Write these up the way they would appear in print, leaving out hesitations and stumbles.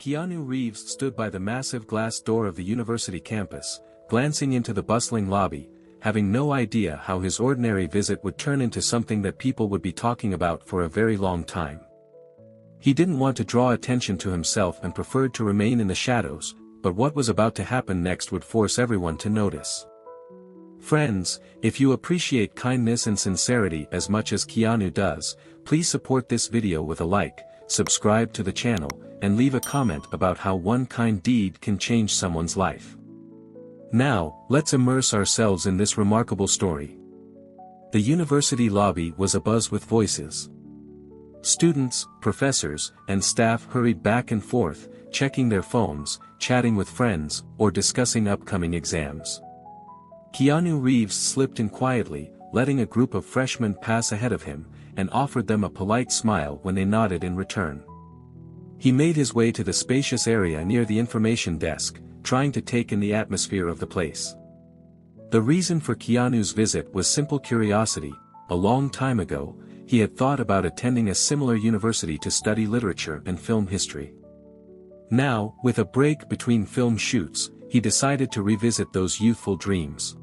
Keanu Reeves stood by the massive glass door of the university campus, glancing into the bustling lobby, having no idea how his ordinary visit would turn into something that people would be talking about for a very long time. He didn't want to draw attention to himself and preferred to remain in the shadows, but what was about to happen next would force everyone to notice. Friends, if you appreciate kindness and sincerity as much as Keanu does, please support this video with a like, subscribe to the channel, and leave a comment about how one kind deed can change someone's life. Now, let's immerse ourselves in this remarkable story. The university lobby was abuzz with voices. Students, professors, and staff hurried back and forth, checking their phones, chatting with friends, or discussing upcoming exams. Keanu Reeves slipped in quietly, letting a group of freshmen pass ahead of him, and offered them a polite smile when they nodded in return. He made his way to the spacious area near the information desk, trying to take in the atmosphere of the place. The reason for Keanu's visit was simple curiosity. A long time ago, he had thought about attending a similar university to study literature and film history. Now, with a break between film shoots, he decided to revisit those youthful dreams.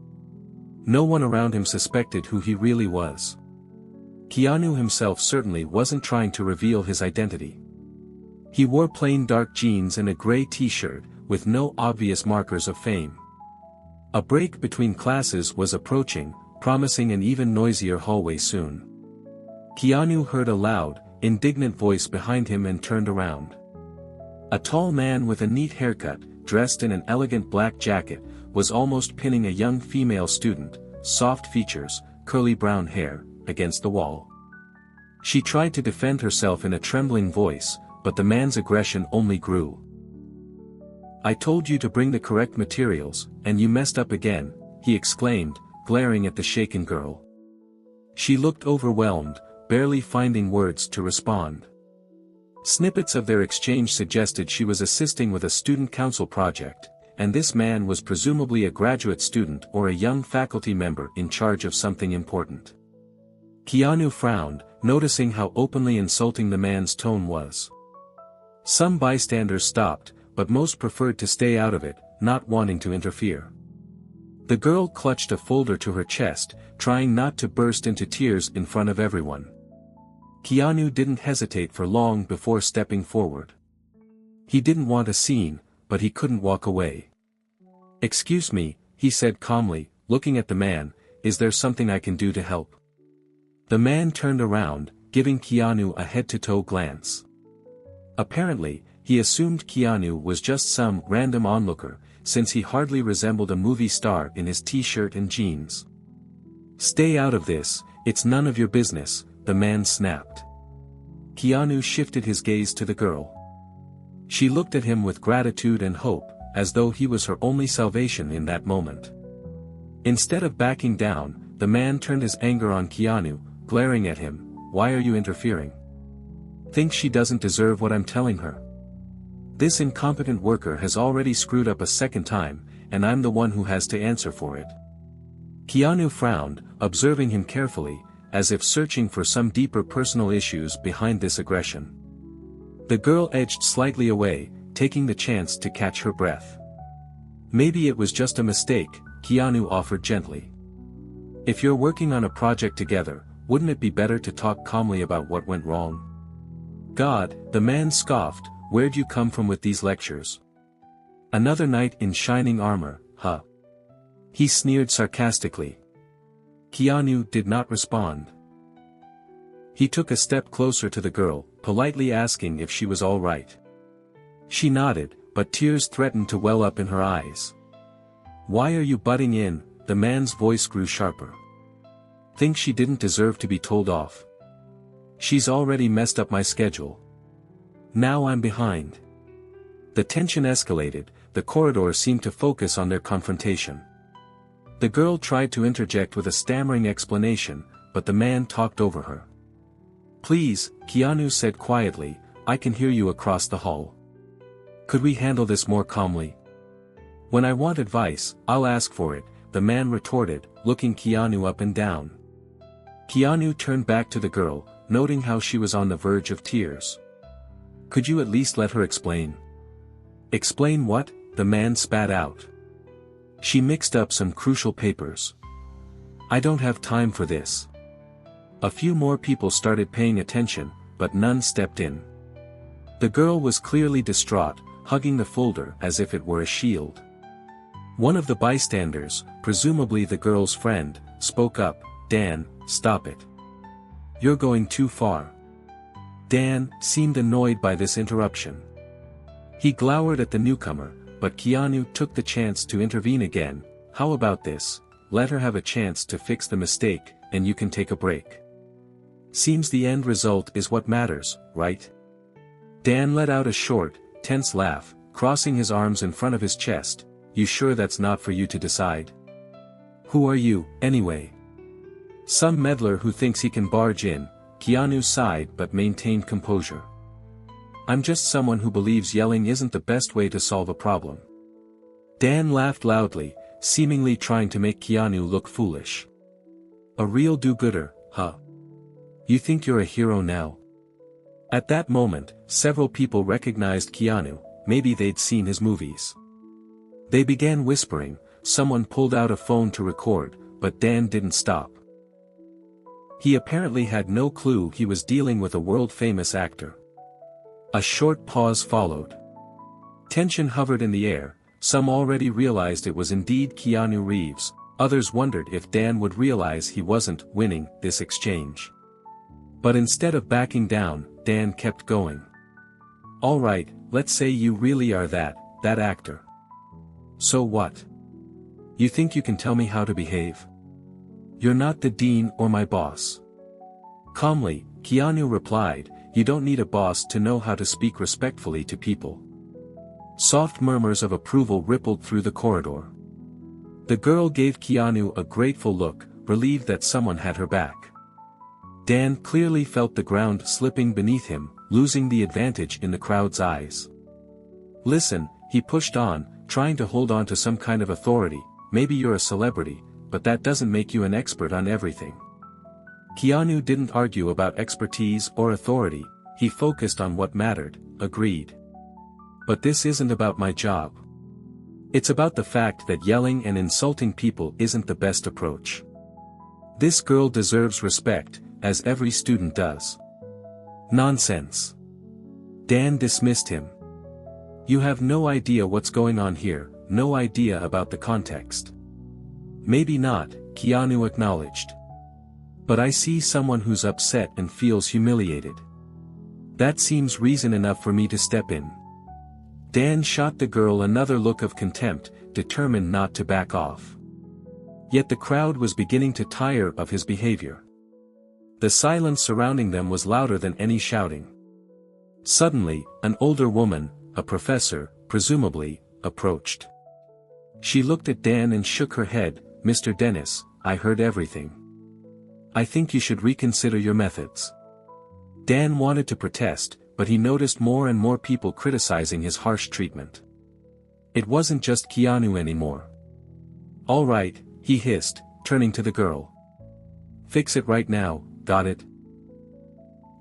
No one around him suspected who he really was. Keanu himself certainly wasn't trying to reveal his identity. He wore plain dark jeans and a gray t-shirt, with no obvious markers of fame. A break between classes was approaching, promising an even noisier hallway soon. Keanu heard a loud, indignant voice behind him and turned around. A tall man with a neat haircut, dressed in an elegant black jacket, was almost pinning a young female student, soft features, curly brown hair, against the wall. She tried to defend herself in a trembling voice, but the man's aggression only grew. "I told you to bring the correct materials, and you messed up again," he exclaimed, glaring at the shaken girl. She looked overwhelmed, barely finding words to respond. Snippets of their exchange suggested she was assisting with a student council project, and this man was presumably a graduate student or a young faculty member in charge of something important. Keanu frowned, noticing how openly insulting the man's tone was. Some bystanders stopped, but most preferred to stay out of it, not wanting to interfere. The girl clutched a folder to her chest, trying not to burst into tears in front of everyone. Keanu didn't hesitate for long before stepping forward. He didn't want a scene, but he couldn't walk away. "Excuse me," he said calmly, looking at the man, "is there something I can do to help?" The man turned around, giving Keanu a head-to-toe glance. Apparently, he assumed Keanu was just some random onlooker, since he hardly resembled a movie star in his t-shirt and jeans. "Stay out of this, it's none of your business," the man snapped. Keanu shifted his gaze to the girl. She looked at him with gratitude and hope, as though he was her only salvation in that moment. Instead of backing down, the man turned his anger on Keanu, glaring at him. "Why are you interfering? Think she doesn't deserve what I'm telling her? This incompetent worker has already screwed up a second time, and I'm the one who has to answer for it." Keanu frowned, observing him carefully, as if searching for some deeper personal issues behind this aggression. The girl edged slightly away, taking the chance to catch her breath. "Maybe it was just a mistake," Keanu offered gently. "If you're working on a project together, wouldn't it be better to talk calmly about what went wrong?" "God," the man scoffed, "where'd you come from with these lectures? Another knight in shining armor, huh?" He sneered sarcastically. Keanu did not respond. He took a step closer to the girl, politely asking if she was all right. She nodded, but tears threatened to well up in her eyes. "Why are you butting in?" The man's voice grew sharper. "Think she didn't deserve to be told off? She's already messed up my schedule. Now I'm behind." The tension escalated, the corridor seemed to focus on their confrontation. The girl tried to interject with a stammering explanation, but the man talked over her. "Please," Keanu said quietly, "I can hear you across the hall. Could we handle this more calmly? When I want advice, I'll ask for it," the man retorted, looking Keanu up and down. Keanu turned back to the girl, noting how she was on the verge of tears. "Could you at least let her explain? Explain what? The man spat out. She mixed up some crucial papers. I don't have time for this. A few more people started paying attention, but none stepped in. The girl was clearly distraught, hugging the folder as if it were a shield. One of the bystanders, presumably the girl's friend, spoke up, Dan, stop it. You're going too far. Dan seemed annoyed by this interruption. He glowered at the newcomer, but Keanu took the chance to intervene again. How about this? Let her have a chance to fix the mistake, and you can take a break. Seems the end result is what matters, right? Dan let out a short, tense laugh, crossing his arms in front of his chest. You sure that's not for you to decide? Who are you, anyway? Some meddler who thinks he can barge in. Keanu sighed but maintained composure. I'm just someone who believes yelling isn't the best way to solve a problem. Dan laughed loudly, seemingly trying to make Keanu look foolish. A real do-gooder, huh? You think you're a hero now? At that moment, several people recognized Keanu, maybe they'd seen his movies. They began whispering, someone pulled out a phone to record, but Dan didn't stop. He apparently had no clue he was dealing with a world-famous actor. A short pause followed. Tension hovered in the air, some already realized it was indeed Keanu Reeves, others wondered if Dan would realize he wasn't winning this exchange. But instead of backing down, Dan kept going. All right, let's say you really are that actor. So what? You think you can tell me how to behave? You're not the dean or my boss. Calmly, Keanu replied, you don't need a boss to know how to speak respectfully to people. Soft murmurs of approval rippled through the corridor. The girl gave Keanu a grateful look, relieved that someone had her back. Dan clearly felt the ground slipping beneath him, losing the advantage in the crowd's eyes. Listen, he pushed on, trying to hold on to some kind of authority. Maybe you're a celebrity, but that doesn't make you an expert on everything. Keanu didn't argue about expertise or authority, he focused on what mattered, agreed. But this isn't about my job. It's about the fact that yelling and insulting people isn't the best approach. This girl deserves respect, as every student does. Nonsense. Dan dismissed him. You have no idea what's going on here, no idea about the context. Maybe not, Keanu acknowledged. But I see someone who's upset and feels humiliated. That seems reason enough for me to step in. Dan shot the girl another look of contempt, determined not to back off. Yet the crowd was beginning to tire of his behavior. The silence surrounding them was louder than any shouting. Suddenly, an older woman, a professor, presumably, approached. She looked at Dan and shook her head. Mr. Dennis, I heard everything. I think you should reconsider your methods. Dan wanted to protest, but he noticed more and more people criticizing his harsh treatment. It wasn't just Keanu anymore. All right, he hissed, turning to the girl. Fix it right now, got it?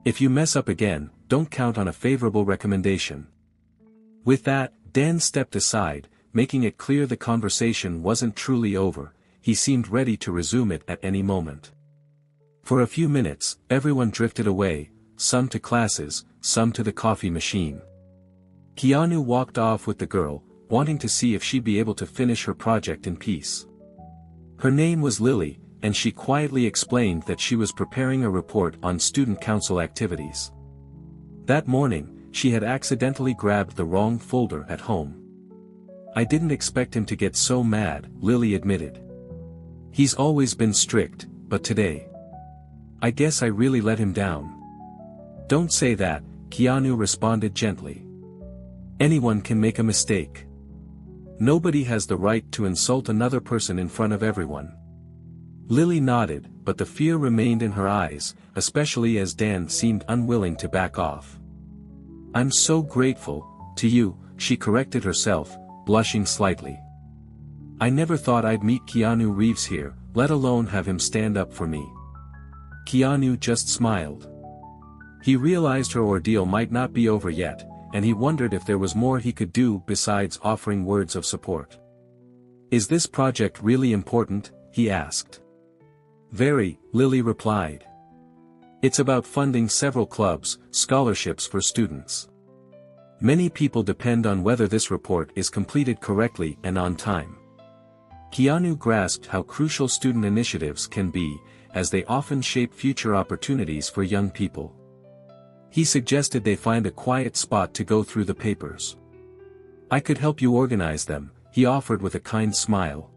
If you mess up again, don't count on a favorable recommendation. With that, Dan stepped aside, making it clear the conversation wasn't truly over. He seemed ready to resume it at any moment. For a few minutes, everyone drifted away, some to classes, some to the coffee machine. Keanu walked off with the girl, wanting to see if she'd be able to finish her project in peace. Her name was Lily, and she quietly explained that she was preparing a report on student council activities. That morning, she had accidentally grabbed the wrong folder at home. I didn't expect him to get so mad, Lily admitted. He's always been strict, but today. I guess I really let him down. Don't say that, Keanu responded gently. Anyone can make a mistake. Nobody has the right to insult another person in front of everyone. Lily nodded, but the fear remained in her eyes, especially as Dan seemed unwilling to back off. I'm so grateful, to you, she corrected herself, blushing slightly. I never thought I'd meet Keanu Reeves here, let alone have him stand up for me. Keanu just smiled. He realized her ordeal might not be over yet, and he wondered if there was more he could do besides offering words of support. "Is this project really important?" he asked. "Very," Lily replied. "It's about funding several clubs, scholarships for students. Many people depend on whether this report is completed correctly and on time." Keanu grasped how crucial student initiatives can be, as they often shape future opportunities for young people. He suggested they find a quiet spot to go through the papers. "I could help you organize them," he offered with a kind smile.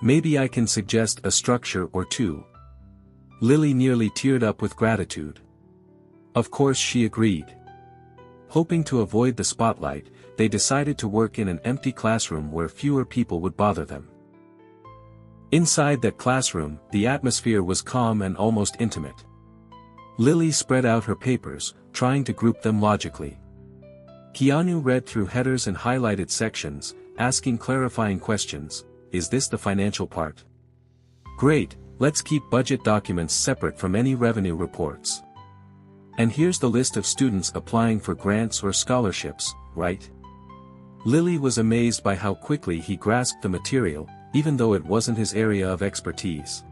"Maybe I can suggest a structure or two." Lily nearly teared up with gratitude. Of course she agreed. Hoping to avoid the spotlight, they decided to work in an empty classroom where fewer people would bother them. Inside that classroom, the atmosphere was calm and almost intimate. Lily spread out her papers, trying to group them logically. Keanu read through headers and highlighted sections, asking clarifying questions. "Is this the financial part? Great, let's keep budget documents separate from any revenue reports. And here's the list of students applying for grants or scholarships, right?" Lily was amazed by how quickly he grasped the material, even though it wasn't his area of expertise.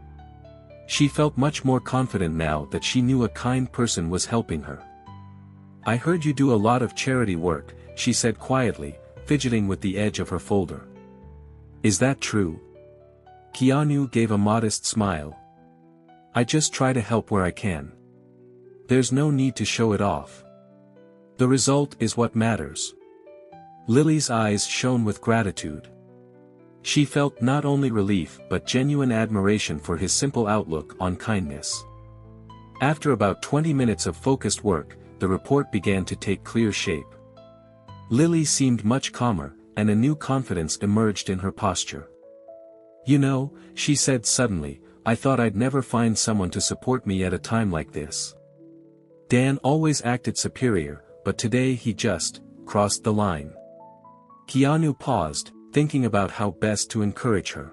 She felt much more confident now that she knew a kind person was helping her. "I heard you do a lot of charity work," she said quietly, fidgeting with the edge of her folder. "Is that true?" Keanu gave a modest smile. "I just try to help where I can. There's no need to show it off. The result is what matters." Lily's eyes shone with gratitude. She felt not only relief but genuine admiration for his simple outlook on kindness. After about 20 minutes of focused work, the report began to take clear shape. Lily seemed much calmer, and a new confidence emerged in her posture. "You know," she said suddenly, "I thought I'd never find someone to support me at a time like this. Dan always acted superior, but today he just crossed the line." Keanu paused, thinking about how best to encourage her.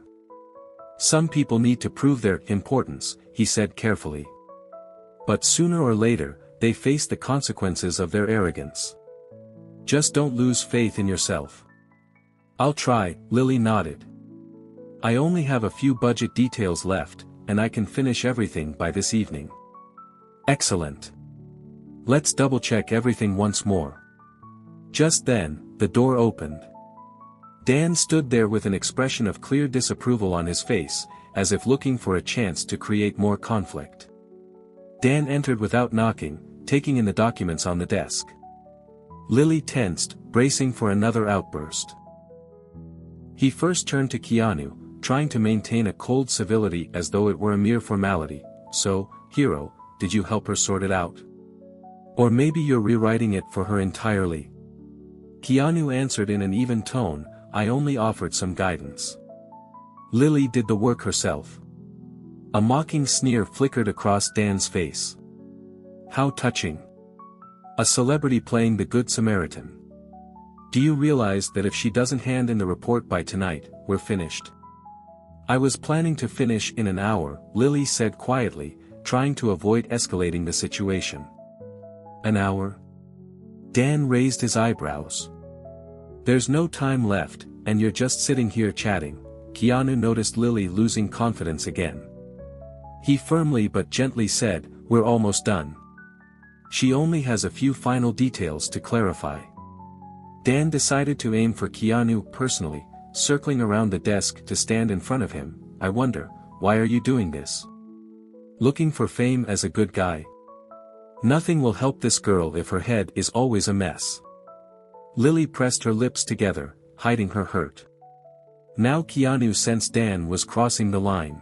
"Some people need to prove their importance," he said carefully. "But sooner or later, they face the consequences of their arrogance. Just don't lose faith in yourself." "I'll try," Lily nodded. "I only have a few budget details left, and I can finish everything by this evening." "Excellent. Let's double-check everything once more." Just then, the door opened. Dan stood there with an expression of clear disapproval on his face, as if looking for a chance to create more conflict. Dan entered without knocking, taking in the documents on the desk. Lily tensed, bracing for another outburst. He first turned to Keanu, trying to maintain a cold civility as though it were a mere formality. "So, hero, did you help her sort it out? Or maybe you're rewriting it for her entirely?" Keanu answered in an even tone, "I only offered some guidance. Lily did the work herself." A mocking sneer flickered across Dan's face. "How touching. A celebrity playing the Good Samaritan. Do you realize that if she doesn't hand in the report by tonight, we're finished?" "I was planning to finish in an hour," Lily said quietly, trying to avoid escalating the situation. "An hour?" Dan raised his eyebrows. "There's no time left, and you're just sitting here chatting." Keanu noticed Lily losing confidence again. He firmly but gently said, "We're almost done. She only has a few final details to clarify." Dan decided to aim for Keanu personally, circling around the desk to stand in front of him. "I wonder, why are you doing this? Looking for fame as a good guy? Nothing will help this girl if her head is always a mess." Lily pressed her lips together, hiding her hurt. Now Keanu sensed Dan was crossing the line.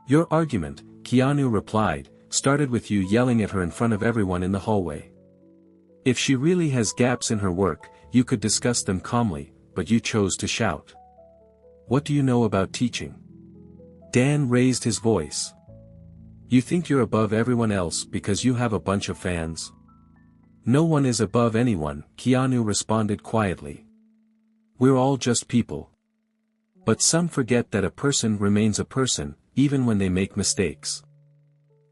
"Your argument," Keanu replied, "started with you yelling at her in front of everyone in the hallway. If she really has gaps in her work, you could discuss them calmly, but you chose to shout. What do you know about teaching?" Dan raised his voice. "You think you're above everyone else because you have a bunch of fans?" "No one is above anyone," Keanu responded quietly. "We're all just people. But some forget that a person remains a person, even when they make mistakes."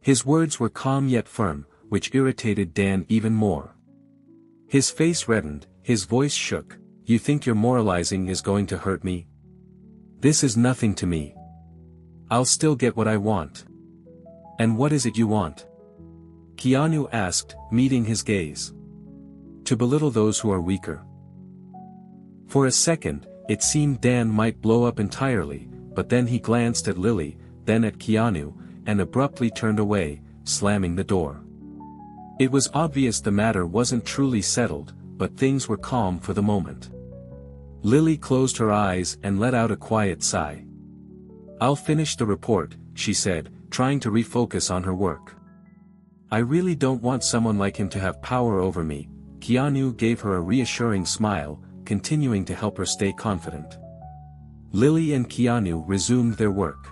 His words were calm yet firm, which irritated Dan even more. His face reddened, his voice shook. You think your moralizing is going to hurt me? This is nothing to me. I'll still get what I want. And what is it you want? Keanu asked, meeting his gaze. To belittle those who are weaker. For a second, it seemed Dan might blow up entirely, but then he glanced at Lily, then at Keanu, and abruptly turned away, slamming the door. It was obvious the matter wasn't truly settled, but things were calm for the moment. Lily closed her eyes and let out a quiet sigh. I'll finish the report, she said, trying to refocus on her work. I really don't want someone like him to have power over me. Keanu gave her a reassuring smile, continuing to help her stay confident. Lily and Keanu resumed their work.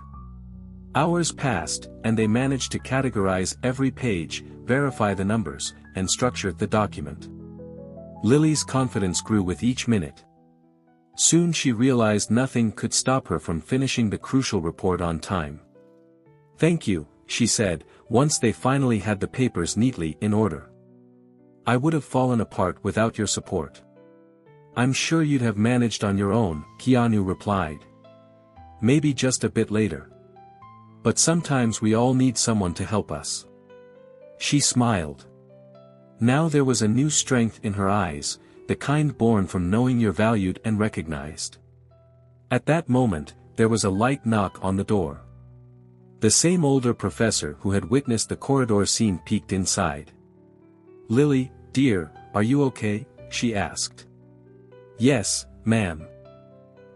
Hours passed, and they managed to categorize every page, verify the numbers, and structure the document. Lily's confidence grew with each minute. Soon she realized nothing could stop her from finishing the crucial report on time. Thank you, she said, once they finally had the papers neatly in order. I would have fallen apart without your support. I'm sure you'd have managed on your own, Keanu replied. Maybe just a bit later. But sometimes we all need someone to help us. She smiled. Now there was a new strength in her eyes, the kind born from knowing you're valued and recognized. At that moment, there was a light knock on the door. The same older professor who had witnessed the corridor scene peeked inside. Lily, dear, are you okay? She asked. Yes, ma'am.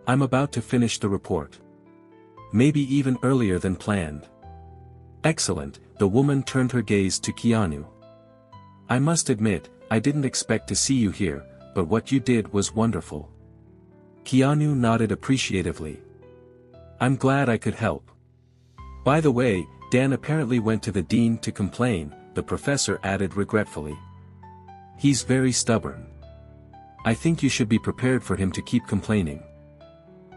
I'm about to finish the report. Maybe even earlier than planned. Excellent, the woman turned her gaze to Keanu. I must admit, I didn't expect to see you here, but what you did was wonderful. Keanu nodded appreciatively. I'm glad I could help. By the way, Dan apparently went to the dean to complain, the professor added regretfully. He's very stubborn. I think you should be prepared for him to keep complaining.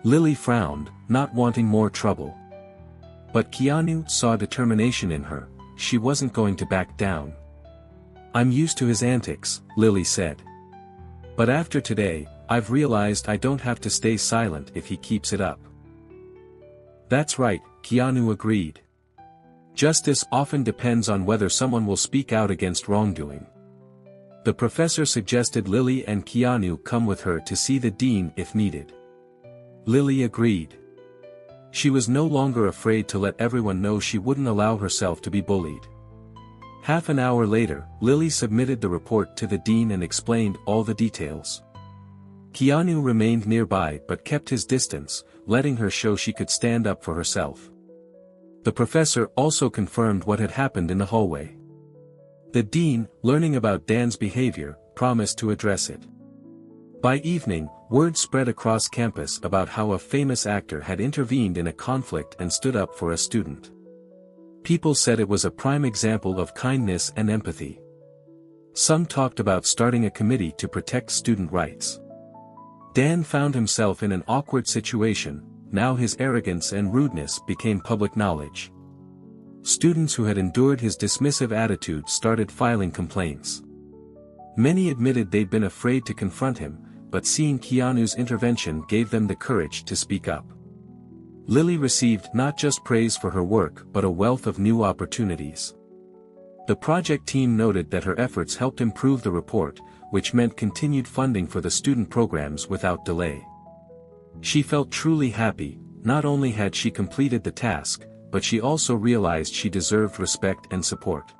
Lily frowned, not wanting more trouble. But Keanu saw determination in her, she wasn't going to back down. I'm used to his antics, Lily said. But after today, I've realized I don't have to stay silent if he keeps it up. That's right, Keanu agreed. Justice often depends on whether someone will speak out against wrongdoing. The professor suggested Lily and Keanu come with her to see the dean if needed. Lily agreed. She was no longer afraid to let everyone know she wouldn't allow herself to be bullied. Half an hour later, Lily submitted the report to the dean and explained all the details. Keanu remained nearby but kept his distance, letting her show she could stand up for herself. The professor also confirmed what had happened in the hallway. The dean, learning about Dan's behavior, promised to address it. By evening, word spread across campus about how a famous actor had intervened in a conflict and stood up for a student. People said it was a prime example of kindness and empathy. Some talked about starting a committee to protect student rights. Dan found himself in an awkward situation, now his arrogance and rudeness became public knowledge. Students who had endured his dismissive attitude started filing complaints. Many admitted they'd been afraid to confront him, but seeing Keanu's intervention gave them the courage to speak up. Lily received not just praise for her work but a wealth of new opportunities. The project team noted that her efforts helped improve the report, which meant continued funding for the student programs without delay. She felt truly happy. Not only had she completed the task, but she also realized she deserved respect and support.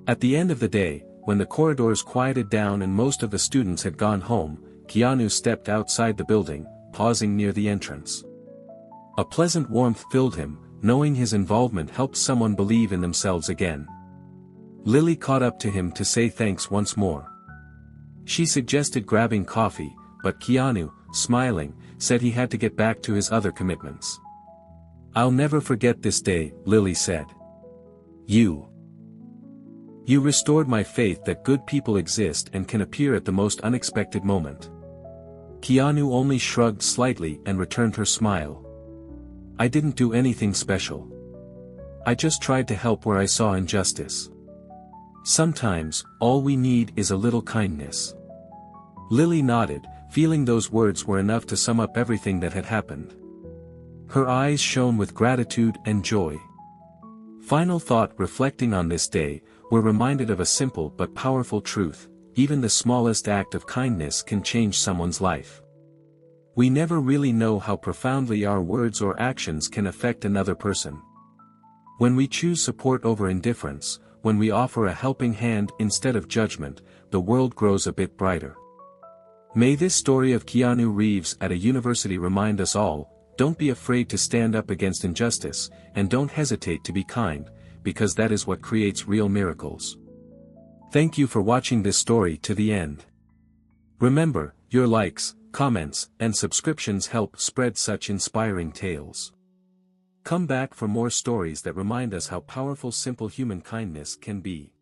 At the end of the day, when the corridors quieted down and most of the students had gone home, Keanu stepped outside the building, pausing near the entrance. A pleasant warmth filled him, knowing his involvement helped someone believe in themselves again. Lily caught up to him to say thanks once more. She suggested grabbing coffee, but Keanu, smiling, said he had to get back to his other commitments. I'll never forget this day, Lily said. You restored my faith that good people exist and can appear at the most unexpected moment. Keanu only shrugged slightly and returned her smile. I didn't do anything special. I just tried to help where I saw injustice. Sometimes, all we need is a little kindness. Lily nodded, feeling those words were enough to sum up everything that had happened. Her eyes shone with gratitude and joy. Final thought: reflecting on this day, we're reminded of a simple but powerful truth: even the smallest act of kindness can change someone's life. We never really know how profoundly our words or actions can affect another person. When we choose support over indifference, when we offer a helping hand instead of judgment, the world grows a bit brighter. May this story of Keanu Reeves at a university remind us all: don't be afraid to stand up against injustice, and don't hesitate to be kind, because that is what creates real miracles. Thank you for watching this story to the end. Remember, your likes, comments, and subscriptions help spread such inspiring tales. Come back for more stories that remind us how powerful simple human kindness can be.